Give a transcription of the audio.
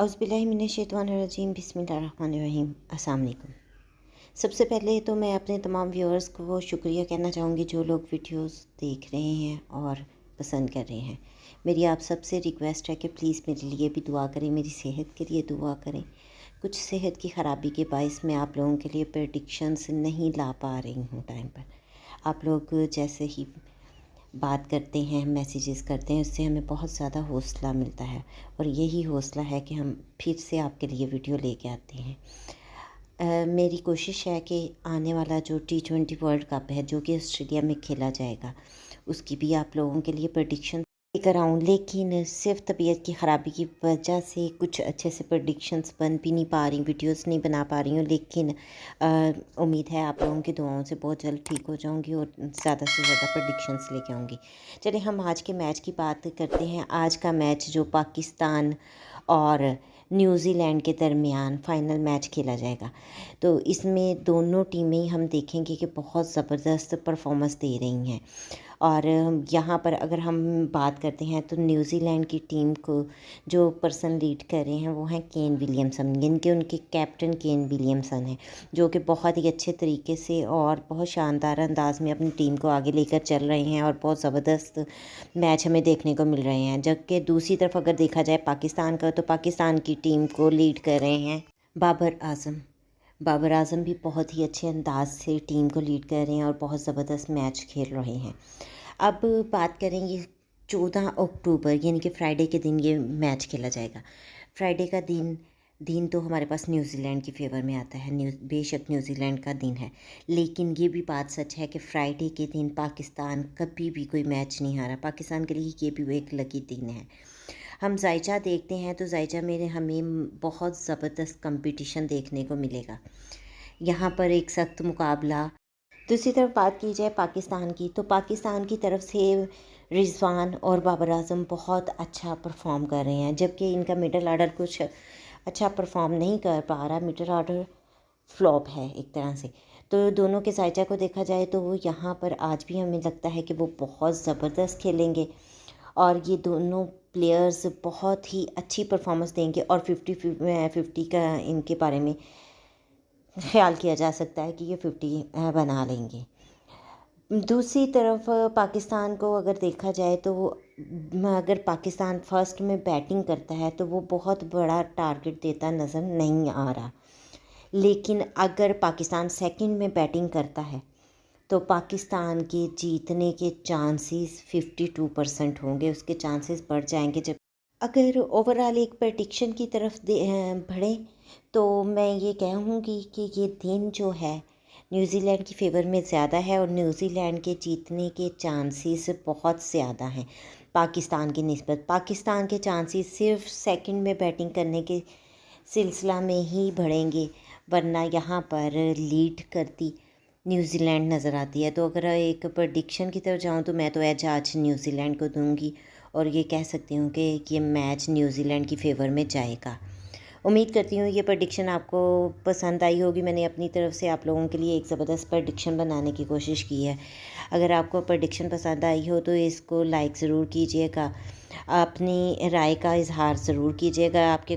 औज़ुबिल्लाहिमिनश्शैतानिर्रजीम बिस्मिल्लाहिर्रहमानिर्रहीम। अस्सलाम वालेकुम। सबसे पहले तो मैं अपने तमाम व्यूअर्स को शुक्रिया कहना चाहूँगी जो लोग वीडियोस देख रहे हैं और पसंद कर रहे हैं। मेरी आप सबसे रिक्वेस्ट है कि प्लीज़ मेरे लिए भी दुआ करें, मेरी सेहत के लिए दुआ करें। कुछ सेहत की ख़राबी के बायस मैं आप लोगों के लिए प्रेडिक्शंस नहीं ला पा रही हूँ टाइम पर। आप लोग जैसे ही बात करते हैं, मैसेजेस करते हैं, उससे हमें बहुत ज़्यादा हौसला मिलता है और यही हौसला है कि हम फिर से आपके लिए वीडियो लेके आते हैं। मेरी कोशिश है कि आने वाला जो T20 वर्ल्ड कप है जो कि ऑस्ट्रेलिया में खेला जाएगा, उसकी भी आप लोगों के लिए प्रेडिक्शन लेकर आऊँ, लेकिन सिर्फ तबीयत की ख़राबी की वजह से कुछ अच्छे से प्रेडिक्शंस बन भी नहीं पा रही, वीडियोस नहीं बना पा रही हूँ। लेकिन उम्मीद है आप लोगों की दुआओं से बहुत जल्द ठीक हो जाऊँगी और ज़्यादा से ज़्यादा प्रेडिक्शंस लेके आऊँगी। चलिए हम आज के मैच की बात करते हैं। आज का मैच जो पाकिस्तान और न्यूज़ीलैंड के दरमियान फ़ाइनल मैच खेला जाएगा, तो इसमें दोनों टीमें हम देखेंगे कि बहुत ज़बरदस्त परफॉर्मेंस दे रही हैं। और यहाँ पर अगर हम बात करते हैं तो न्यूज़ीलैंड की टीम को जो पर्सन लीड कर रहे हैं वो हैं केन विलियमसन, यानी कि उनके कैप्टन केन विलियमसन हैं, जो कि बहुत ही अच्छे तरीके से और बहुत शानदार अंदाज में अपनी टीम को आगे लेकर चल रहे हैं और बहुत ज़बरदस्त मैच हमें देखने को मिल रहे हैं। जबकि दूसरी तरफ अगर देखा जाए पाकिस्तान का, तो पाकिस्तान की टीम को लीड कर रहे हैं बाबर आजम। बाबर आजम भी बहुत ही अच्छे अंदाज से टीम को लीड कर रहे हैं और बहुत ज़बरदस्त मैच खेल रहे हैं। अब बात करेंगे 14 अक्टूबर यानी कि फ्राइडे के दिन ये मैच खेला जाएगा। फ्राइडे का दिन तो हमारे पास न्यूज़ीलैंड की फेवर में आता है, बेशक न्यूज़ीलैंड का दिन है, लेकिन ये भी बात सच है कि फ्राइडे के दिन पाकिस्तान कभी भी कोई मैच नहीं हारा। पाकिस्तान के लिए ये भी एक लकी दिन है। हम जायजा देखते हैं तो जायजा में हमें बहुत ज़बरदस्त कंपटीशन देखने को मिलेगा। यहाँ पर एक सख्त मुकाबला। दूसरी तरफ बात की जाए पाकिस्तान की, तो पाकिस्तान की तरफ से रिजवान और बाबर आजम बहुत अच्छा परफॉर्म कर रहे हैं, जबकि इनका मिडल आर्डर कुछ अच्छा परफॉर्म नहीं कर पा रहा। मिडल आर्डर फ्लॉप है एक तरह से। तो दोनों के जायजा को देखा जाए तो वो यहाँ पर आज भी हमें लगता है कि वो बहुत ज़बरदस्त खेलेंगे और ये दोनों प्लेयर्स बहुत ही अच्छी परफॉर्मेंस देंगे और 50-50 का इनके बारे में ख्याल किया जा सकता है कि ये 50 बना लेंगे। दूसरी तरफ पाकिस्तान को अगर देखा जाए तो अगर पाकिस्तान फर्स्ट में बैटिंग करता है तो वो बहुत बड़ा टारगेट देता नज़र नहीं आ रहा, लेकिन अगर पाकिस्तान सेकंड में बैटिंग करता है तो पाकिस्तान के जीतने के चांसेस 52% होंगे, उसके चांसेस बढ़ जाएंगे। जब अगर ओवरऑल एक प्रडिक्शन की तरफ बढ़ें तो मैं ये कहूँगी कि ये दिन जो है न्यूज़ीलैंड की फेवर में ज़्यादा है और न्यूज़ीलैंड के जीतने के चांसेस बहुत ज़्यादा हैं पाकिस्तान की निस्बत। पाकिस्तान के चांसेस सिर्फ सेकंड में बैटिंग करने के सिलसिला में ही बढ़ेंगे, वरना यहाँ पर लीड करती न्यूज़ीलैंड नज़र आती है। तो अगर एक प्रडिक्शन की तरफ जाऊँ तो मैं तो एज आज न्यूज़ीलैंड को दूंगी और ये कह सकती हूँ कि ये मैच न्यूज़ीलैंड की फेवर में जाएगा। उम्मीद करती हूँ ये प्रडिक्शन आपको पसंद आई होगी। मैंने अपनी तरफ से आप लोगों के लिए एक ज़बरदस्त प्रडिक्शन बनाने की कोशिश की है। अगर आपको प्रडिक्शन पसंद आई हो तो इसको लाइक ज़रूर कीजिएगा, अपनी राय का इजहार ज़रूर कीजिएगा। आपके